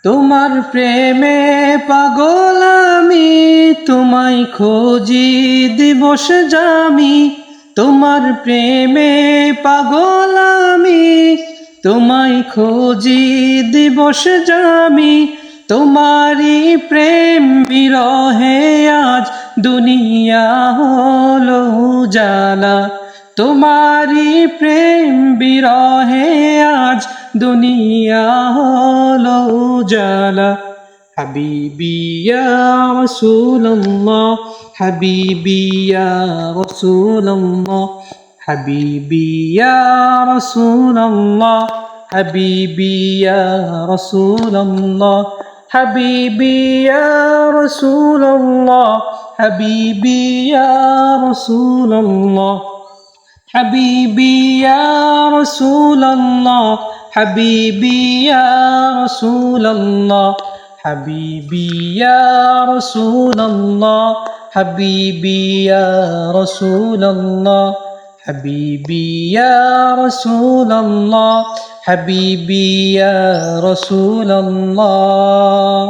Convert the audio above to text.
তোমার প্রেমে পাগল আমি, তোমায় খোঁজি দিবস জামি। তোমার প্রেমে পাগল আমি, তোমায় খোঁজি দিবস জামি। তোমারি প্রেম বিরহে আজ দুনিয়া হলো উজালা। তোমারি প্রেম বিরহে আজ দুনিয়া হলো উজালা। হাবিবি ইয়া রাসূলুল্লাহ, হাবিবি ইয়া রাসূলুল্লাহ, হাবিবি ইয়া রাসূলুল্লাহ, হাবিবি ইয়া রাসূলুল্লাহ, হাবিবি ইয়া রাসূলুল্লাহ, হাবিবি ইয়া রাসূলুল্লাহ, হাবিবি ইয়া রাসূলুল্লাহ, হাবিবি ইয়া রাসূলুল্লাহ, হাবিবি ইয়া রাসূলুল্লাহ, হাবিবি ইয়া রাসূলুল্লাহ, হাবিবি ইয়া রাসূলুল্লাহ, হাবিবি ইয়া রাসূলুল্লাহ।